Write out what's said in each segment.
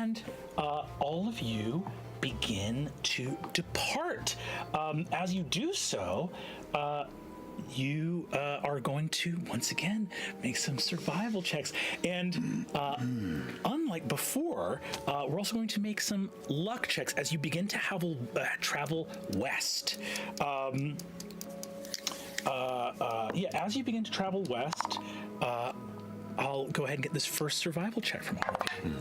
And all of you begin to depart. As you do so, you are going to, once again, make some survival checks. And unlike before, we're also going to make some luck checks as you begin to travel west. As you begin to travel west, I'll go ahead and get this first survival check from all of you.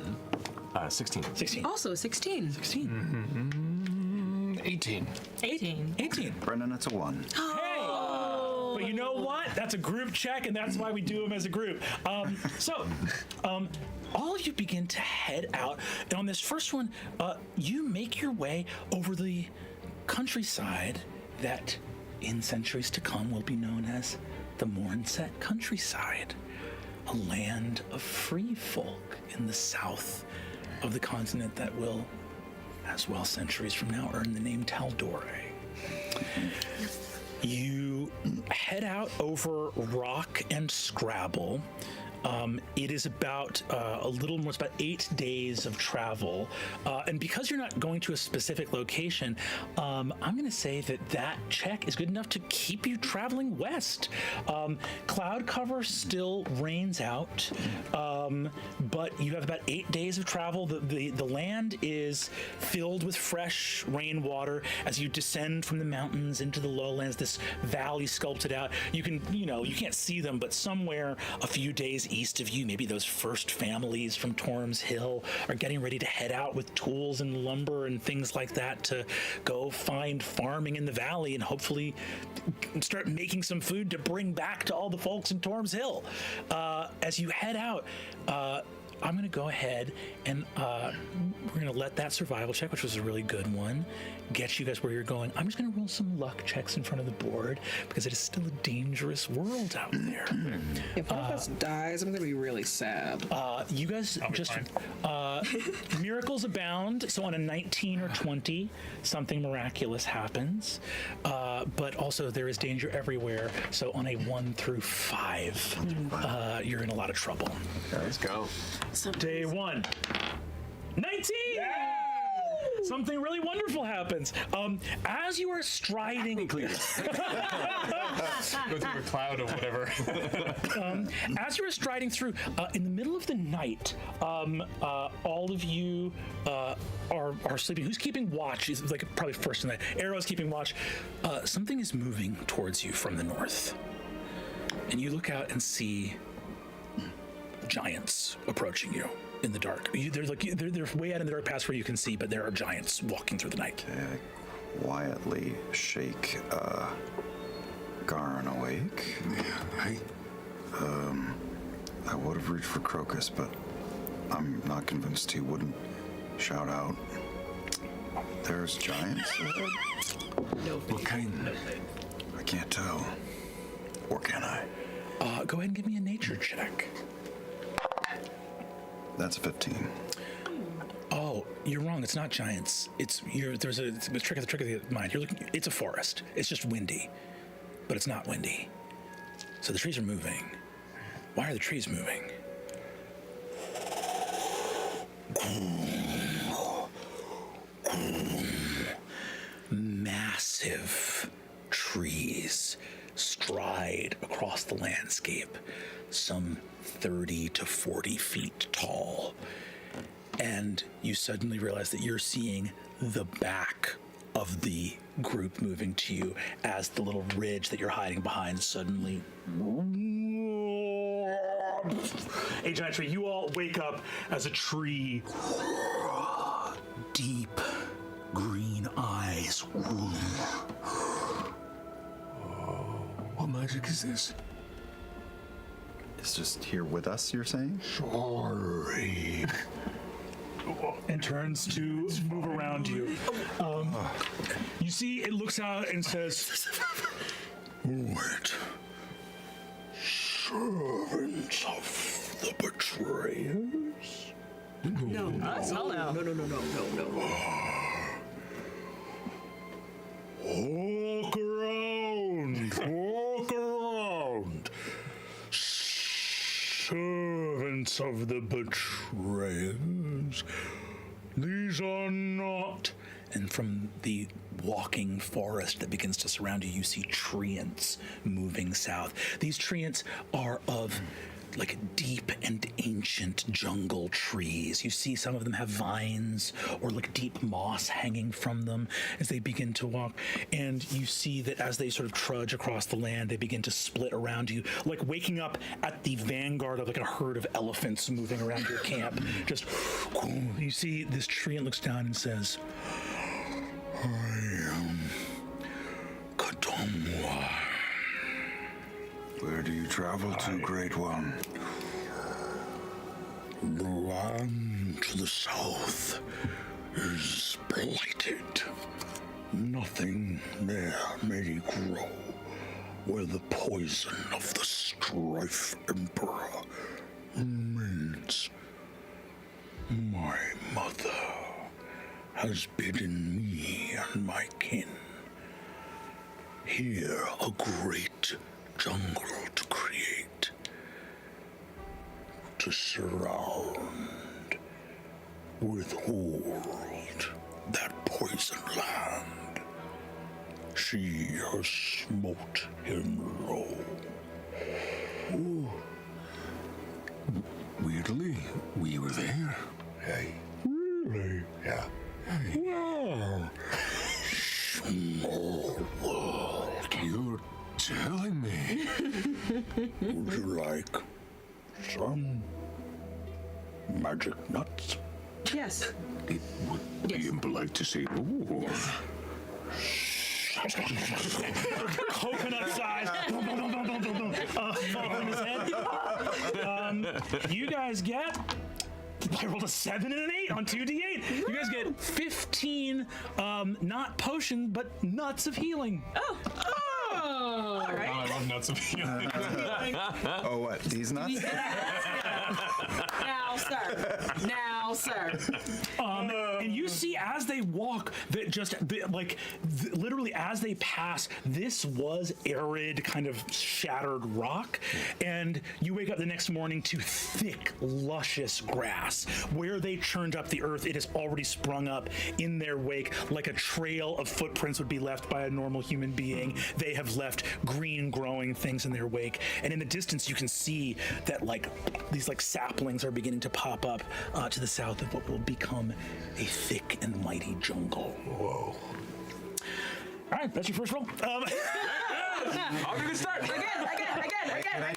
16. 16. Also 16. 16. 18. 18. Brendan, it's a 1. Hey! But you know what? That's a group check, and that's why we do them as a group. All of you begin to head out. And on this first one, you make your way over the countryside that in centuries to come will be known as the Mornset countryside, a land of free folk in the south of the continent that will, as well centuries from now, earn the name Taldore. You head out over rock and scrabble. It is about a little more, it's about 8 days of travel. And because you're not going to a specific location, I'm going to say that check is good enough to keep you traveling west. Cloud cover still rains out, but you have about 8 days of travel. The land is filled with fresh rainwater as you descend from the mountains into the lowlands, this valley sculpted out. You can't see them, but somewhere a few days east of you, maybe those first families from Torm's Hill are getting ready to head out with tools and lumber and things like that to go find farming in the valley and hopefully start making some food to bring back to all the folks in Torm's Hill. As you head out, I'm going to go ahead and we're going to let that survival check, which was a really good one, get you guys where you're going. I'm just going to roll some luck checks in front of the board because it is still a dangerous world out there. If one of us dies, I'm going to be really sad. You guys just miracles abound. So on a 19 or 20, something miraculous happens. But also there is danger everywhere. So on a 1 through 5, you're in a lot of trouble. Okay, let's go. Day 1. 19! Yeah! Something really wonderful happens. As you are striding... Go through a cloud or whatever. As you are striding through, in the middle of the night, all of you are sleeping. Who's keeping watch? It's like probably first in the night. Arrow's keeping watch. Something is moving towards you from the north. And you look out and see giants approaching you in the dark. They're way out in the dark past where you can see, but there are giants walking through the night. Quietly shake Garin awake. Yeah, right. I would have reached for Crocus, but I'm not convinced he wouldn't shout out. There's giants. What kind? I can't tell. Or can I? Go ahead and give me a nature check. That's a 15. Oh, you're wrong. It's not giants. There's a trick of the mind. It's a forest. It's just windy, but it's not windy. So the trees are moving. Why are the trees moving? Massive trees stride across the landscape, some 30 to 40 feet tall. And you suddenly realize that you're seeing the back of the group moving to you as the little ridge that you're hiding behind suddenly. A giant tree. You all wake up as a tree. Deep green eyes. What magic is this? It's just here with us, you're saying? Sorry. And turns to move around you. You see, it looks out and says, "What? Servants of the betrayers?" No. No. Walk around. Servants of the betrayers. poison. And from the walking forest that begins to surround you, you see treants moving south. These treants are of like deep and ancient jungle trees. You see some of them have vines or like deep moss hanging from them as they begin to walk. And you see that as they sort of trudge across the land, they begin to split around you, like waking up at the vanguard of like a herd of elephants moving around your camp. Just, you see this treant looks down and says, I am Katomwa. Where do you travel to, Great One? The land to the south is blighted. Nothing there may grow where the poison of the Strife Emperor remains. My mother has bidden me and my kin here a great jungle to create, to surround, withhold that poison land. She has smote him low. Ooh. Weirdly, we were there. Hey. Really? Yeah. Well, small world. You're telling me. Would you like some magic nuts? Yes. It would be impolite to say, ooh. Coconut size. Fall from his head. You guys get. I rolled a 7 and an 8 on 2d8. You guys get 15, not potion, but nuts of healing. Oh, all right. I love nuts of healing. Oh, what? These nuts? Now, sir. Now, sir. And you see as they walk that just literally as they pass, this was arid, kind of shattered rock, and you wake up the next morning to thick, luscious grass. Where they churned up the earth, it has already sprung up in their wake, like a trail of footprints would be left by a normal human being. They have left green growing things in their wake, and in the distance you can see that these saplings are beginning to pop up to the south of what will become a thick and mighty jungle. Whoa. All right, that's your first roll. Off to a good start. Again.